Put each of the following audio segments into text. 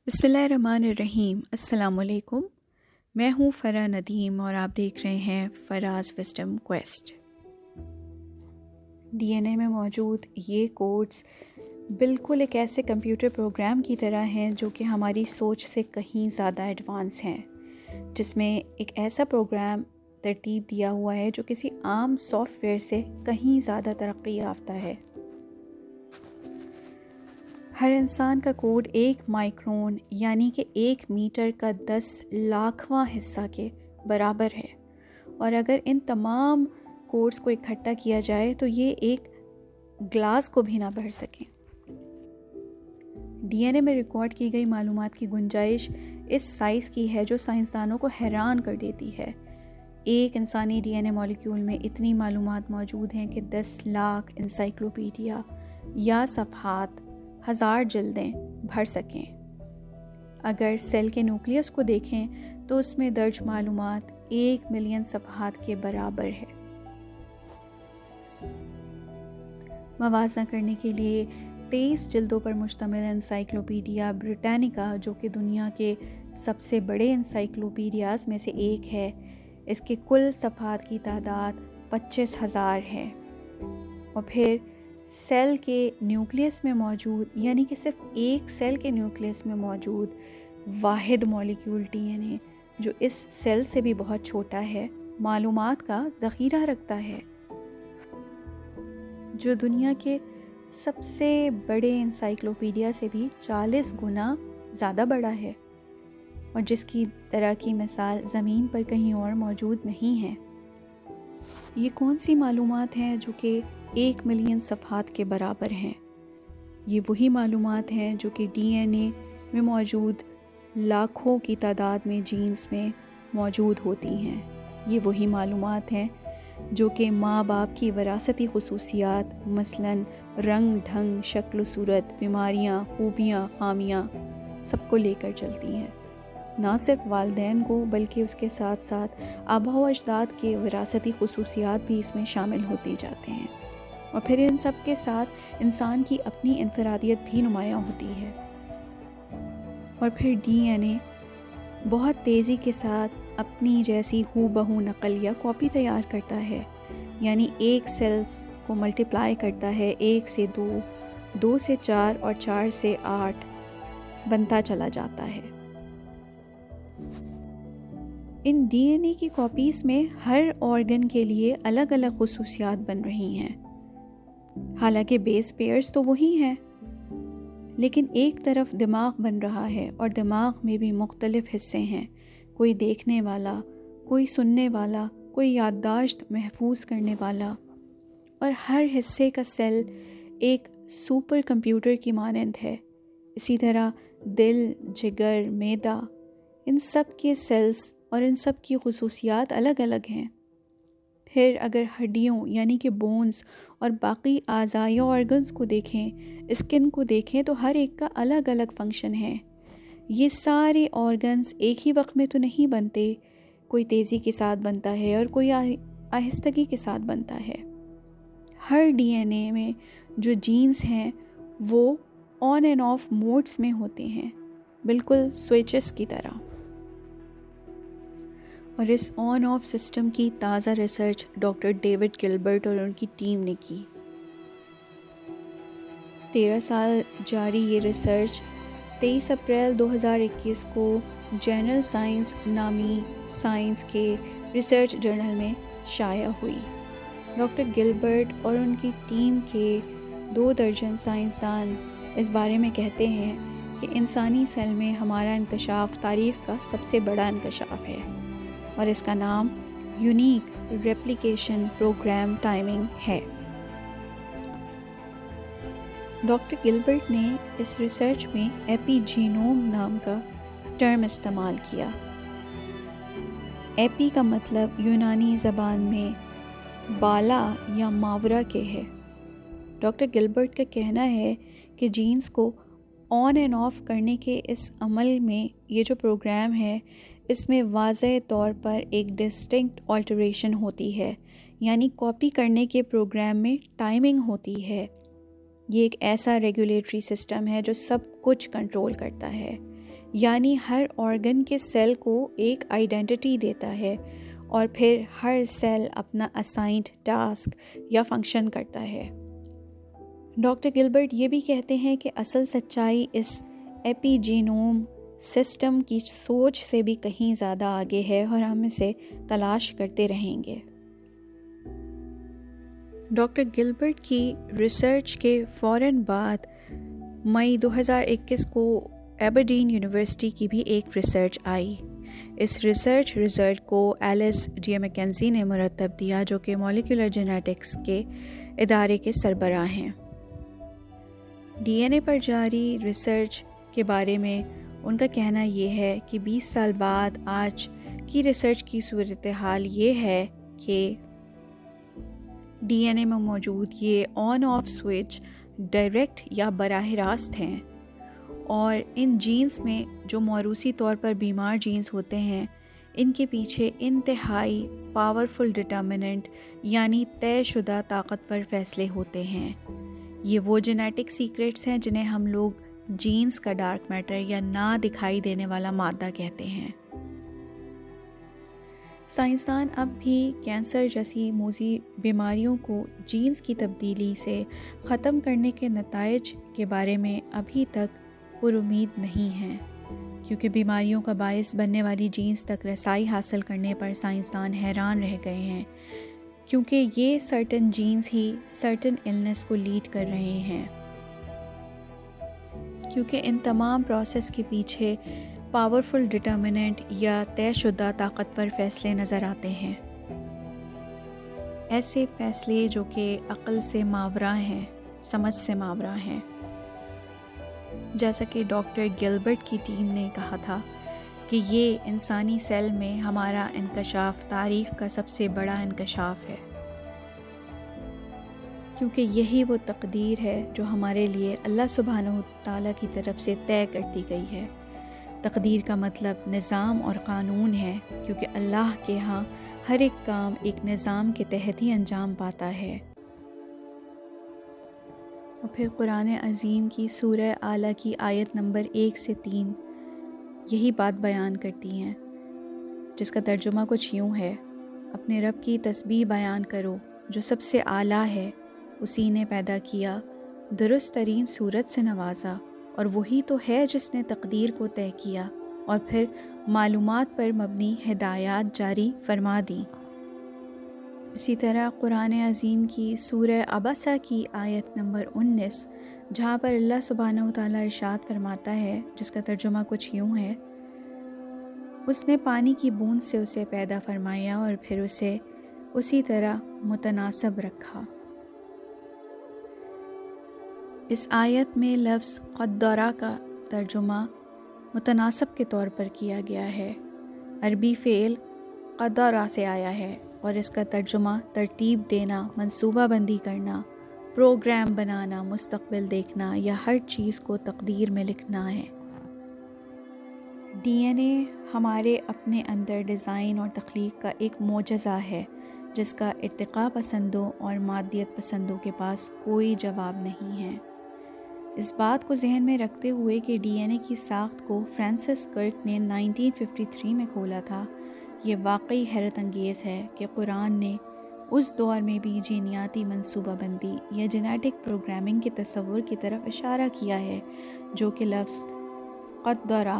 بسم اللہ الرحمن الرحیم۔ السلام علیکم، میں ہوں فرا ندیم اور آپ دیکھ رہے ہیں فراز وزڈم کویسٹ۔ ڈی این اے میں موجود یہ کوڈز بالکل ایک ایسے کمپیوٹر پروگرام کی طرح ہیں جو کہ ہماری سوچ سے کہیں زیادہ ایڈوانس ہیں، جس میں ایک ایسا پروگرام ترتیب دیا ہوا ہے جو کسی عام سافٹ ویئر سے کہیں زیادہ ترقی یافتہ ہے۔ ہر انسان کا کوڈ ایک مائکرون یعنی کہ 1 میٹر کا 10 لاکھواں حصہ کے برابر ہے، اور اگر ان تمام کوڈز کو اکٹھا کیا جائے تو یہ ایک گلاس کو بھی نہ بھر سکیں۔ ڈی این اے میں ریکارڈ کی گئی معلومات کی گنجائش اس سائز کی ہے جو سائنسدانوں کو حیران کر دیتی ہے۔ ایک انسانی ڈی این اے مالیکیول میں اتنی معلومات موجود ہیں کہ 10 لاکھ انسائکلوپیڈیا یا صفحات 1000 جلدیں بھر سکیں۔ اگر سیل کے نیوکلیس کو دیکھیں تو اس میں درج معلومات 1 ملین صفحات کے برابر ہے۔ موازنہ کرنے کے لیے 23 جلدوں پر مشتمل انسائکلوپیڈیا بریٹینیکا، جو کہ دنیا کے سب سے بڑے انسائکلوپیڈیاز میں سے ایک ہے، اس کے کل صفحات کی تعداد 25,000 ہے۔ اور پھر سیل کے نیوکلیس میں موجود، یعنی کہ صرف ایک سیل کے نیوکلیس میں موجود واحد مالیکیول ڈی این اے، جو اس سیل سے بھی بہت چھوٹا ہے، معلومات کا ذخیرہ رکھتا ہے، جو دنیا کے سب سے بڑے انسائکلوپیڈیا سے بھی 40 گنا زیادہ بڑا ہے، اور جس کی طرح کی مثال زمین پر کہیں اور موجود نہیں ہے۔ یہ کون سی معلومات ہیں جو کہ 1 ملین صفحات کے برابر ہیں؟ یہ وہی معلومات ہیں جو کہ ڈی این اے میں موجود لاکھوں کی تعداد میں جینز میں موجود ہوتی ہیں۔ یہ وہی معلومات ہیں جو کہ ماں باپ کی وراثتی خصوصیات، مثلاً رنگ، ڈھنگ، شکل و صورت، بیماریاں، خوبیاں، خامیاں، سب کو لے کر چلتی ہیں۔ نہ صرف والدین کو بلکہ اس کے ساتھ ساتھ آباء و اجداد کے وراثتی خصوصیات بھی اس میں شامل ہوتے جاتے ہیں، اور پھر ان سب کے ساتھ انسان کی اپنی انفرادیت بھی نمایاں ہوتی ہے۔ اور پھر ڈی این اے بہت تیزی کے ساتھ اپنی جیسی ہو بہو نقل یا کاپی تیار کرتا ہے، یعنی ایک سیلز کو ملٹیپلائی کرتا ہے، 1 سے 2، 2 سے 4 اور 4 سے 8 بنتا چلا جاتا ہے۔ ان ڈی این اے کی کاپیز میں ہر آرگن کے لیے الگ الگ خصوصیات بن رہی ہیں، حالانکہ بیس پیئرز تو وہی ہیں، لیکن ایک طرف دماغ بن رہا ہے اور دماغ میں بھی مختلف حصے ہیں، کوئی دیکھنے والا، کوئی سننے والا، کوئی یادداشت محفوظ کرنے والا، اور ہر حصے کا سیل ایک سپر کمپیوٹر کی مانند ہے۔ اسی طرح دل، جگر، معدہ، ان سب کے سیلز اور ان سب کی خصوصیات الگ الگ ہیں۔ پھر اگر ہڈیوں یعنی کہ بونز اور باقی اعضاء یا آرگنز کو دیکھیں، اسکن کو دیکھیں، تو ہر ایک کا الگ الگ فنکشن ہے۔ یہ سارے آرگنز ایک ہی وقت میں تو نہیں بنتے، کوئی تیزی کے ساتھ بنتا ہے اور کوئی آہستگی کے ساتھ بنتا ہے۔ ہر ڈی این اے میں جو جینز ہیں وہ آن اینڈ آف موڈز میں ہوتے ہیں، بالکل سوئچز کی طرح۔ اور اس آن آف سسٹم کی تازہ ریسرچ ڈاکٹر ڈیوڈ گلبرٹ اور ان کی ٹیم نے کی۔ 13 سال جاری یہ ریسرچ 23 اپریل 2021 کو جرنل سائنس نامی سائنس کے ریسرچ جرنل میں شائع ہوئی۔ ڈاکٹر گلبرٹ اور ان کی ٹیم کے 2 درجن سائنسدان اس بارے میں کہتے ہیں کہ انسانی سیل میں ہمارا انکشاف تاریخ کا سب سے بڑا انکشاف ہے، اور اس کا نام یونیک ریپلیکیشن پروگرام ٹائمنگ ہے۔ ڈاکٹر گلبرٹ نے اس ریسرچ میں ایپی جینوم نام کا ٹرم استعمال کیا۔ ایپی کا مطلب یونانی زبان میں بالا یا ماورا کے ہے۔ ڈاکٹر گلبرٹ کا کہنا ہے کہ جینز کو آن اینڈ آف کرنے کے اس عمل میں یہ جو پروگرام ہے، اس میں واضح طور پر ایک ڈسٹنکٹ آلٹریشن ہوتی ہے، یعنی کاپی کرنے کے پروگرام میں ٹائمنگ ہوتی ہے۔ یہ ایک ایسا ریگولیٹری سسٹم ہے جو سب کچھ کنٹرول کرتا ہے۔ یعنی ہر آرگن کے سیل کو ایک آئیڈینٹی دیتا ہے اور پھر ہر سیل اپنا اسائنڈ ٹاسک یا فنکشن کرتا ہے۔ ڈاکٹر گلبرٹ یہ بھی کہتے ہیں کہ اصل سچائی اس ایپی جینوم سسٹم کی سوچ سے بھی کہیں زیادہ آگے ہے اور ہم اسے تلاش کرتے رہیں گے۔ ڈاکٹر گلبرٹ کی ریسرچ کے فوراً بعد مئی 2021 کو ایبرڈین یونیورسٹی کی بھی ایک ریسرچ آئی۔ اس ریسرچ رزلٹ کو ایلس ڈی میکنزی نے مرتب دیا، جو کہ مولیکولر جینیٹکس کے ادارے کے سربراہ ہیں۔ ڈی این اے پر جاری ریسرچ کے بارے میں ان کا کہنا یہ ہے کہ 20 سال بعد آج کی ریسرچ کی صورتحال یہ ہے کہ ڈی این اے میں موجود یہ آن آف سوئچ ڈائریکٹ یا براہ راست ہیں، اور ان جینز میں جو موروثی طور پر بیمار جینز ہوتے ہیں ان کے پیچھے انتہائی پاورفل ڈٹرمننٹ یعنی طے شدہ طاقتور فیصلے ہوتے ہیں۔ یہ وہ جینیٹک سیکرٹس ہیں جنہیں ہم لوگ جینز کا ڈارک میٹر یا نہ دکھائی دینے والا مادہ کہتے ہیں۔ سائنسدان اب بھی کینسر جیسی موذی بیماریوں کو جینز کی تبدیلی سے ختم کرنے کے نتائج کے بارے میں ابھی تک پر امید نہیں ہیں، کیونکہ بیماریوں کا باعث بننے والی جینز تک رسائی حاصل کرنے پر سائنسدان حیران رہ گئے ہیں، کیونکہ یہ سرٹن جینز ہی سرٹن النس کو لیڈ کر رہے ہیں، کیونکہ ان تمام پروسیس کے پیچھے پاورفل ڈٹرمننٹ یا طے شدہ طاقتور فیصلے نظر آتے ہیں، ایسے فیصلے جو کہ عقل سے ماورا ہیں، سمجھ سے ماورا ہیں۔ جیسا کہ ڈاکٹر گلبرٹ کی ٹیم نے کہا تھا کہ یہ انسانی سیل میں ہمارا انکشاف تاریخ کا سب سے بڑا انکشاف ہے، کیونکہ یہی وہ تقدیر ہے جو ہمارے لیے اللہ سبحانہ وتعالیٰ کی طرف سے طے کر دی گئی ہے۔ تقدیر کا مطلب نظام اور قانون ہے، کیونکہ اللہ کے ہاں ہر ایک کام ایک نظام کے تحت ہی انجام پاتا ہے۔ اور پھر قرآن عظیم کی سورہ اعلیٰ کی آیت نمبر 1 سے 3 یہی بات بیان کرتی ہیں، جس کا ترجمہ کچھ یوں ہے: اپنے رب کی تسبیح بیان کرو جو سب سے اعلیٰ ہے، اسی نے پیدا کیا، درست ترین صورت سے نوازا، اور وہی تو ہے جس نے تقدیر کو طے کیا اور پھر معلومات پر مبنی ہدایات جاری فرما دیں۔ اسی طرح قرآن عظیم کی سورہ عبسہ کی آیت نمبر 19، جہاں پر اللہ سبحانہ وتعالیٰ ارشاد فرماتا ہے، جس کا ترجمہ کچھ یوں ہے: اس نے پانی کی بوند سے اسے پیدا فرمایا اور پھر اسے اسی طرح متناسب رکھا۔ اس آیت میں لفظ قدرہ کا ترجمہ متناسب کے طور پر کیا گیا ہے۔ عربی فعل قدرہ سے آیا ہے اور اس کا ترجمہ ترتیب دینا، منصوبہ بندی کرنا، پروگرام بنانا، مستقبل دیکھنا یا ہر چیز کو تقدیر میں لکھنا ہے۔ ڈی این اے ہمارے اپنے اندر ڈیزائن اور تخلیق کا ایک معجزہ ہے، جس کا ارتقاء پسندوں اور مادیت پسندوں کے پاس کوئی جواب نہیں ہے۔ اس بات کو ذہن میں رکھتے ہوئے کہ ڈی این اے کی ساخت کو فرانسس کرک نے 1953 میں کھولا تھا، یہ واقعی حیرت انگیز ہے کہ قرآن نے اس دور میں بھی جینیاتی منصوبہ بندی یا جینیٹک پروگرامنگ کے تصور کی طرف اشارہ کیا ہے، جو کہ لفظ قدرہ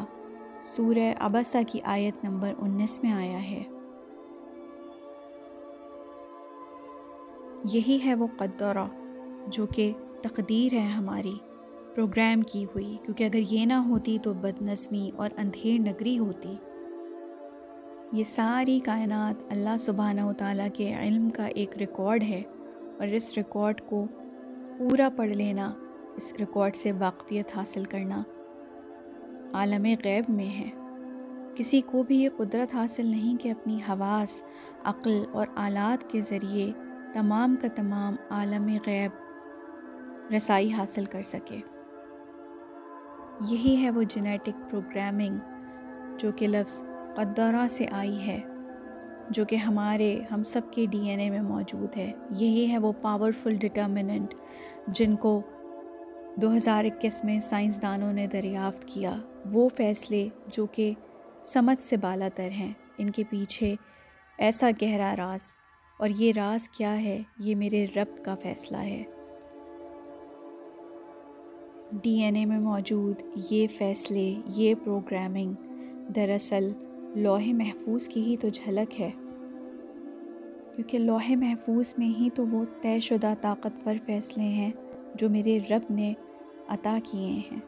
سورہ عبسہ کی آیت نمبر 19 میں آیا ہے۔ یہی ہے وہ قدرہ جو کہ تقدیر ہے ہماری، پروگرام کی ہوئی، کیونکہ اگر یہ نہ ہوتی تو بدنظمی اور اندھیر نگری ہوتی۔ یہ ساری کائنات اللہ سبحانہ وتعالیٰ کے علم کا ایک ریکارڈ ہے، اور اس ریکارڈ کو پورا پڑھ لینا، اس ریکارڈ سے واقفیت حاصل کرنا عالم غیب میں ہے۔ کسی کو بھی یہ قدرت حاصل نہیں کہ اپنی حواس، عقل اور آلات کے ذریعے تمام کا تمام عالم غیب رسائی حاصل کر سکے۔ یہی ہے وہ جینیٹک پروگرامنگ جو کہ لفظ قدرہ سے آئی ہے، جو کہ ہم سب کے ڈی این اے میں موجود ہے۔ یہی ہے وہ پاورفل ڈٹرمننٹ جن کو 2021 میں سائنسدانوں نے دریافت کیا وہ فیصلے جو کہ سمجھ سے بالا تر ہیں، ان کے پیچھے ایسا گہرا راز، اور یہ راز کیا ہے؟ یہ میرے رب کا فیصلہ ہے۔ ڈی این اے میں موجود یہ فیصلے، یہ پروگرامنگ دراصل لوح محفوظ کی ہی تو جھلک ہے، کیونکہ لوح محفوظ میں ہی تو وہ طے شدہ طاقتور فیصلے ہیں جو میرے رب نے عطا کیے ہیں۔